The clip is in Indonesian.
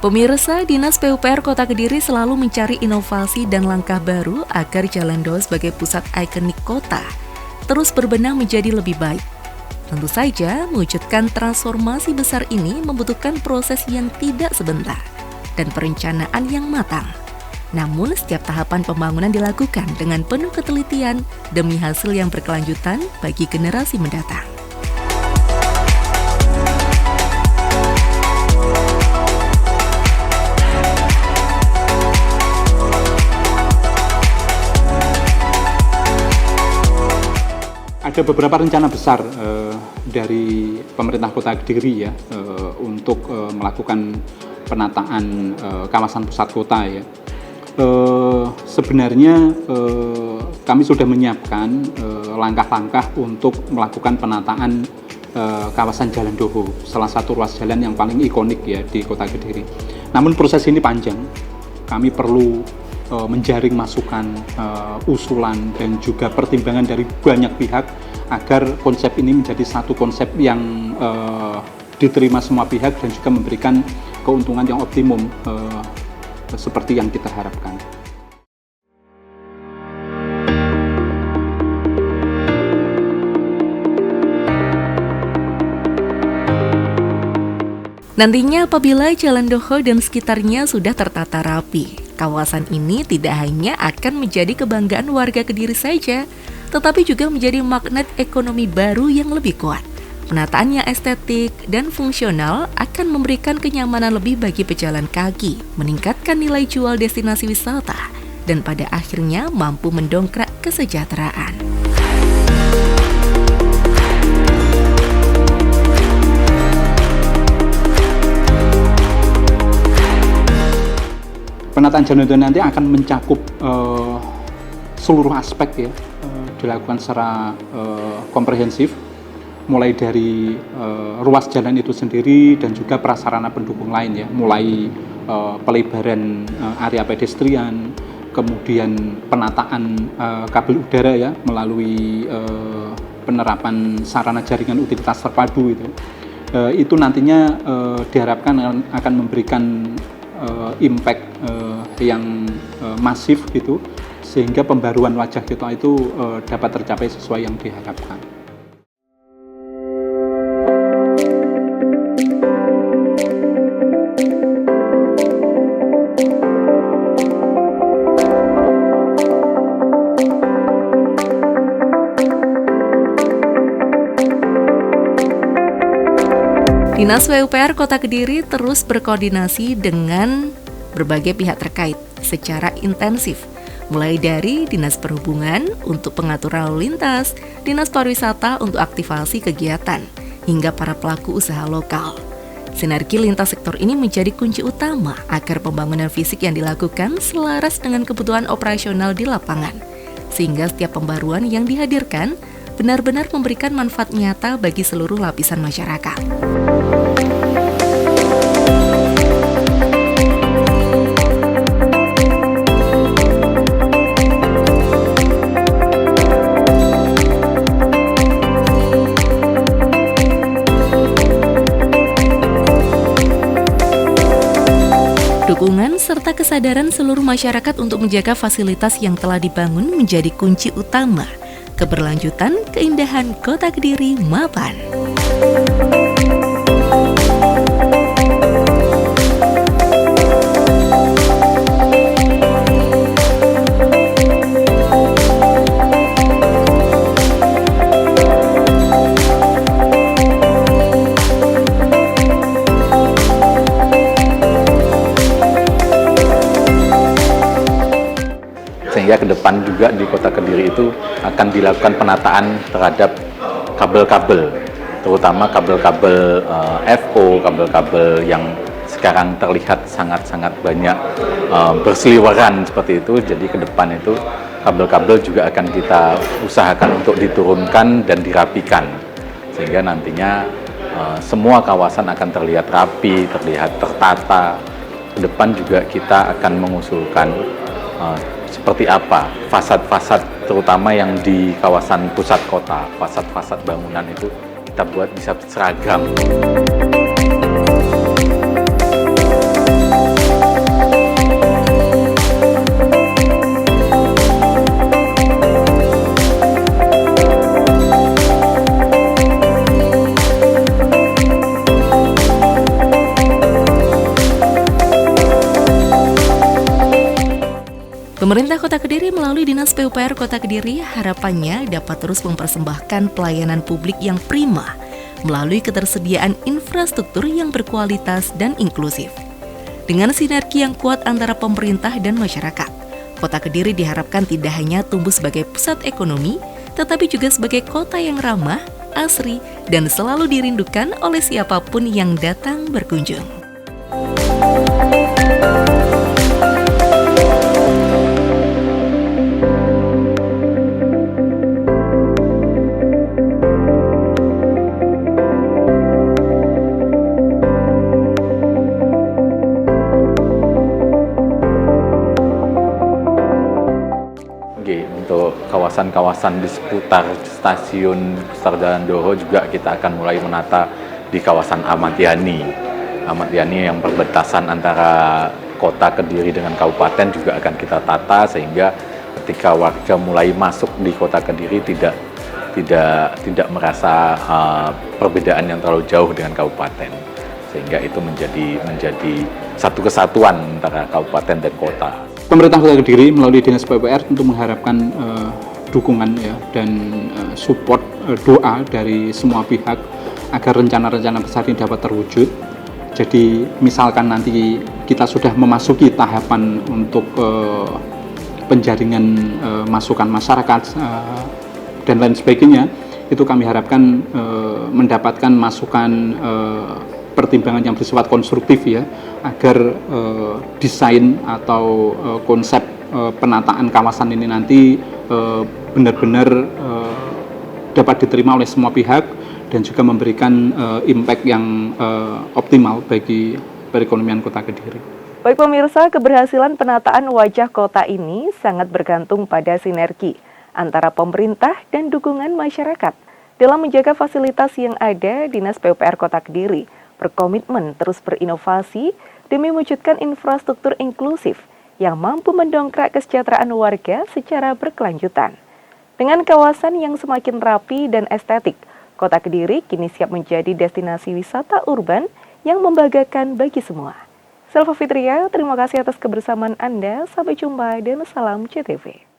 Pemirsa, Dinas PUPR Kota Kediri selalu mencari inovasi dan langkah baru agar Jalan Doh sebagai pusat ikonik kota terus berbenah menjadi lebih baik. Tentu saja, mewujudkan transformasi besar ini membutuhkan proses yang tidak sebentar dan perencanaan yang matang. Namun, setiap tahapan pembangunan dilakukan dengan penuh ketelitian demi hasil yang berkelanjutan bagi generasi mendatang. Ada beberapa rencana besar dari pemerintah Kota Kediri ya untuk melakukan penataan kawasan pusat kota ya. Sebenarnya kami sudah menyiapkan langkah-langkah untuk melakukan penataan kawasan Jalan Doho, salah satu ruas jalan yang paling ikonik ya di Kota Kediri. Namun proses ini panjang, kami perlu menjaring masukan, usulan dan juga pertimbangan dari banyak pihak agar konsep ini menjadi satu konsep yang diterima semua pihak dan juga memberikan keuntungan yang optimum seperti yang kita harapkan. Nantinya apabila Jalan Doho dan sekitarnya sudah tertata rapi, kawasan ini tidak hanya akan menjadi kebanggaan warga Kediri saja, tetapi juga menjadi magnet ekonomi baru yang lebih kuat. Penataan yang estetik dan fungsional akan memberikan kenyamanan lebih bagi pejalan kaki, meningkatkan nilai jual destinasi wisata, dan pada akhirnya mampu mendongkrak kesejahteraan. Penataan Jalan Doho nanti akan mencakup seluruh aspek ya, dilakukan secara komprehensif, mulai dari ruas jalan itu sendiri dan juga prasarana pendukung lain ya, mulai pelebaran area pedestrian, kemudian penataan kabel udara ya melalui penerapan sarana jaringan utilitas terpadu itu nantinya diharapkan akan memberikan impact yang masif gitu, sehingga pembaruan wajah kita itu dapat tercapai sesuai yang diharapkan. Dinas PUPR Kota Kediri terus berkoordinasi dengan berbagai pihak terkait secara intensif, mulai dari Dinas Perhubungan untuk pengaturan lalu lintas, Dinas Pariwisata untuk aktivasi kegiatan, hingga para pelaku usaha lokal. Sinergi lintas sektor ini menjadi kunci utama agar pembangunan fisik yang dilakukan selaras dengan kebutuhan operasional di lapangan, sehingga setiap pembaruan yang dihadirkan benar-benar memberikan manfaat nyata bagi seluruh lapisan masyarakat. Dukungan serta kesadaran seluruh masyarakat untuk menjaga fasilitas yang telah dibangun menjadi kunci utama keberlanjutan keindahan Kota Kediri mapan. Sehingga ke depan juga di Kota Kediri itu akan dilakukan penataan terhadap kabel-kabel, terutama kabel-kabel FO, kabel-kabel yang sekarang terlihat sangat-sangat banyak berseliweran seperti itu. Jadi ke depan itu kabel-kabel juga akan kita usahakan untuk diturunkan dan dirapikan, sehingga nantinya semua kawasan akan terlihat rapi, terlihat tertata. Ke depan juga kita akan mengusulkan seperti apa fasad-fasad, terutama yang di kawasan pusat kota, fasad-fasad bangunan itu kita buat bisa seragam. Pemerintah Kota Kediri melalui Dinas PUPR Kota Kediri harapannya dapat terus mempersembahkan pelayanan publik yang prima melalui ketersediaan infrastruktur yang berkualitas dan inklusif. Dengan sinergi yang kuat antara pemerintah dan masyarakat, Kota Kediri diharapkan tidak hanya tumbuh sebagai pusat ekonomi, tetapi juga sebagai kota yang ramah, asri, dan selalu dirindukan oleh siapapun yang datang berkunjung. Untuk kawasan-kawasan di seputar stasiun Besar Jalan Doro juga kita akan mulai menata di kawasan Ahmad Yani. Ahmad Yani yang perbatasan antara Kota Kediri dengan kabupaten juga akan kita tata sehingga ketika warga mulai masuk di Kota Kediri tidak merasa perbedaan yang terlalu jauh dengan kabupaten, sehingga itu menjadi satu kesatuan antara kabupaten dan kota. Pemerintah Kota Kediri melalui Dinas PUPR tentu mengharapkan dukungan ya dan support doa dari semua pihak agar rencana-rencana besar ini dapat terwujud. Jadi misalkan nanti kita sudah memasuki tahapan untuk penjaringan masukan masyarakat dan lain sebagainya, itu kami harapkan mendapatkan masukan pertimbangan yang bersifat konstruktif ya, agar desain atau konsep penataan kawasan ini nanti benar-benar dapat diterima oleh semua pihak dan juga memberikan impact yang optimal bagi perekonomian Kota Kediri. Baik pemirsa, keberhasilan penataan wajah kota ini sangat bergantung pada sinergi antara pemerintah dan dukungan masyarakat. Dalam menjaga fasilitas yang ada, Dinas PUPR Kota Kediri berkomitmen terus berinovasi demi mewujudkan infrastruktur inklusif yang mampu mendongkrak kesejahteraan warga secara berkelanjutan. Dengan kawasan yang semakin rapi dan estetik, Kota Kediri kini siap menjadi destinasi wisata urban yang membanggakan bagi semua. Selva Fitria, terima kasih atas kebersamaan Anda. Sampai jumpa dan salam CTV.